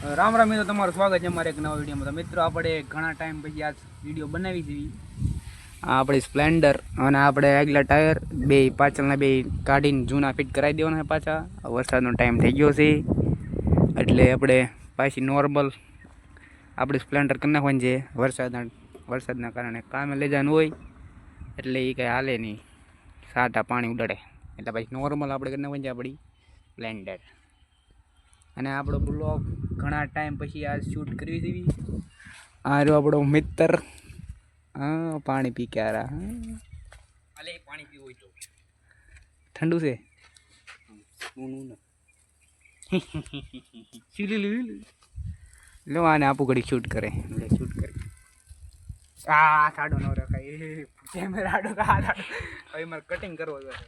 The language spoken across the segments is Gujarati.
રામ રામ મિત્રો, તમારું સ્વાગત છે અમારે એક નવા વિડીયોમાં. તો મિત્રો, આપણે ઘણા ટાઈમ પછી આ વિડીયો બનાવી દીધી. આ આપણી સ્પ્લેન્ડર અને આપણે આગલા ટાયર બે પાછળના બે કાઢીને જૂના ફિટ કરાવી દેવાના છે પાછા. વરસાદનો ટાઈમ થઈ ગયો છે એટલે આપણે પાછી નોર્મલ આપણી સ્પ્લેન્ડર કરી નાખવાની છે. વરસાદના કારણે કામે લઈ જવાનું હોય એટલે એ કંઈ હાલે નહીં, સાટા પાણી ઉડાડે એટલે પછી નોર્મલ આપણે કરી નાખવાની છે આપણી સ્પ્લેન્ડર. અને આપણો બ્લોગ ઘણા ટાઈમ પછી આ શૂટ કરવી દેવી. આ રહ્યો આપણો મિત્ર. હા, પાણી પી કે આ રહ્યા. હાલે પાણી પીવું હોય તો ઠંડુ છે. લો આને આપું ઘડી શૂટ કરે એટલે શૂટ કરે. આ સાડો ન રખાય, કેમેરા આડો હવે મારે કટિંગ કરવો જોઈએ.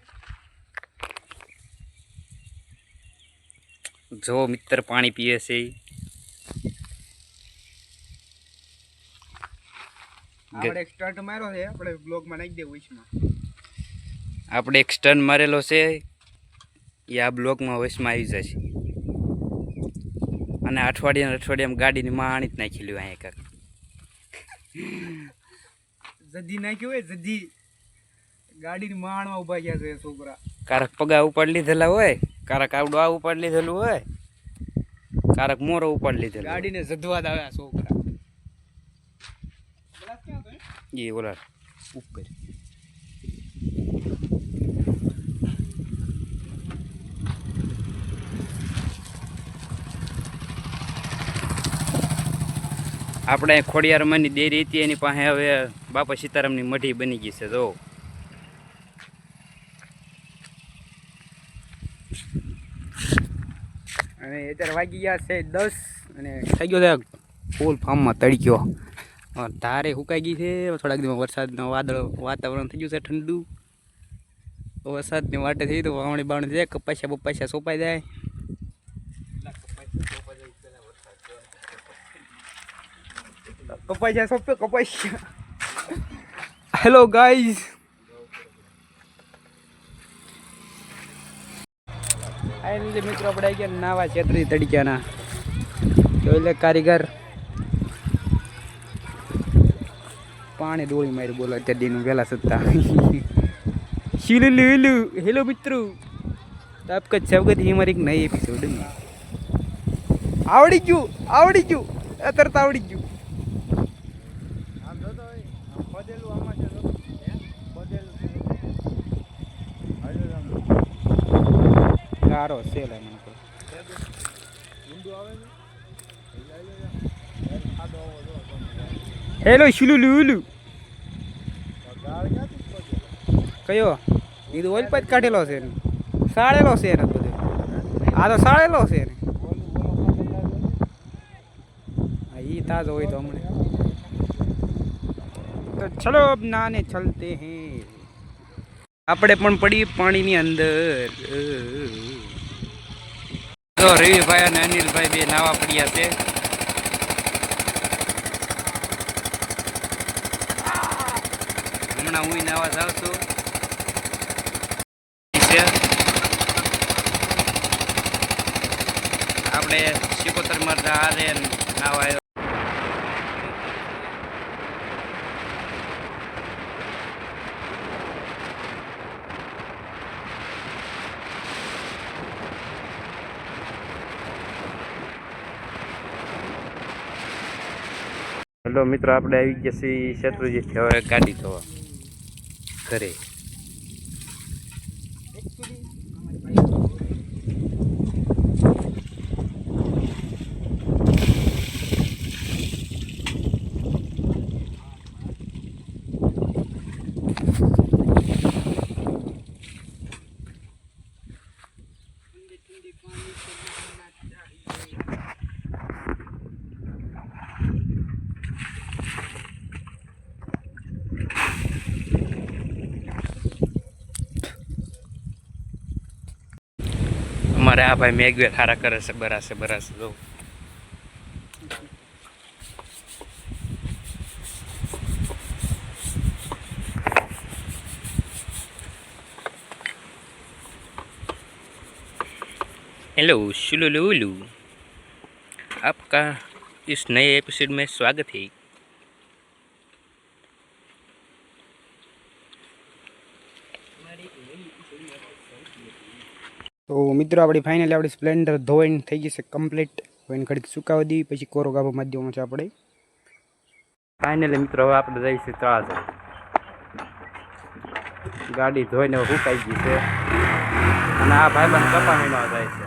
જો મિત્ર પાણી પીએ છે. આપણે એક સ્ટન્ટ માર્યો છે, આપણે બ્લોગમાં નાખી દેવું વોઇસમાં. આપણે એક સ્ટન્ટ મારેલો છે એ આ બ્લોગમાં વોઇસમાં આવી જશે. અને અઠવાડિયામાં ગાડીની માણી જ નાખી લ્યું અહીંયા કાંક જધી નાખ્યું હોય, જધી ગાડીની માણમાં ઉભા ગયા છે છોકરા. કારક પગા ઉપાડ લીધેલા હોય, કારક આવડો આ ઉપાડ લીધેલું હોય, કારક મોરો ઉપાડ લીધેલો. ગાડીને જધવા જ આવ્યા છોકરા. એ ઓલા ઉપર આપણે ખોડિયારમાંની ડેરી હતી એની પાસે હવે બાપા સીતારામની મઢી બની ગઈ છે. જો અને અત્યારે વાગી ગયા છે 10 અને થઈ ગયો છે ફૂલ ફાર્મમાં તડક્યો. ધારે સુકાઈ ગઈ છે. થોડાક દિવસમાં વરસાદનો વાતાવરણ થઈ ગયું છે ઠંડુ. વરસાદની વાટે થઈ તો વાવણી બાવણી જાય, કપાસિયા સોપાઈ જાય. કપાસિયા સોંપે કપાસિયા. હેલો ગાઈઝ, આ લીધે મિત્રો આપણે આવી ગયા નાવા છેતરી તડક્યાના. એટલે કારીગર પાણી ડોળી મારી બોલો અત્યારનું વહેલા સત્તા. હેલો મિત્રો, તો આપકા સ્વાગત है हमारे एक नए एपिसोड में. આવડી ગયું તરત આવડી ગયું. ગારો સેલ હેલો શુલુલુલુ કયો એ તો ઓઇલ પાઇપ કાઢેલો છે ને સાળેલો છે ને બધું. આ તો સાળેલો છે ને. એ તાજો હોય તો હમણાં તો ચલો અબ નાને ચલતે હે. આપણે પણ પડી પાણીની અંદર. તો રવિભાઈ અને અનિલભાઈ બે નાવા પડ્યા છે. હમણાં હું નાવા જાઉં છું. આપણે સિકોતર મરતા હારે નાવા આવ્યો. હેલો મિત્રો, આપણે આવી ગયા છીએ શેત્રુજીથી હવે ગાડી ધોવા ઘરે. અમારે આ ભાઈ મેઘવે ખારા કરે છે. બરાશે જો હેલો શુલુલુલુ. आपका इस नए एपिसोड में स्वागत है। તો મિત્રો આપણી ફાઇનલી આપણી સ્પ્લેન્ડર ધોઈને થઈ ગઈ છે કમ્પ્લીટ. હવે એને ઘડીક સુકાવી દઈએ પછી કોરો ગાભો મારી દેવાનો છે આપણે. ફાઇનલી મિત્રો હવે આપણે જઈશું તળાજા. ગાડી ધોઈને સુકાઈ ગઈ છે અને આ ભાઈબંધ કપાસનો જાય છે.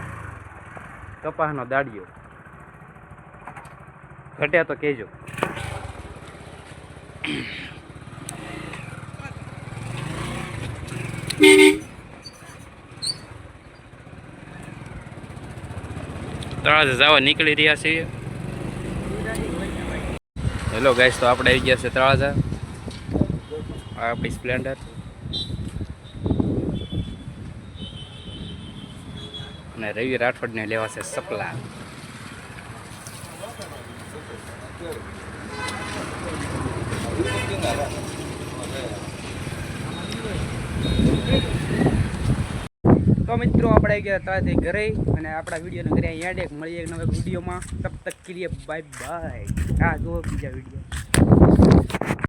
કપાસનો દાડિયો ઘટ્યા તો કહેજો. તળાજા જવા નીકળી રહ્યા છીએ. હેલો ગાઈસ, તો આપણે આવી ગયા છે તળાજા. આ આપણી સ્પ્લેન્ડર અને રવિ રાઠોડને લેવા છે સપલા. તો મિત્રો આપણે ગયા તાજે ઘરે અને આપણા વિડીયોને ઘરે યાદ એક મળીએ એક નવા વિડીયોમાં. તબ તક કે લીએ બાય બાય. આ જો બીજા વિડીયો.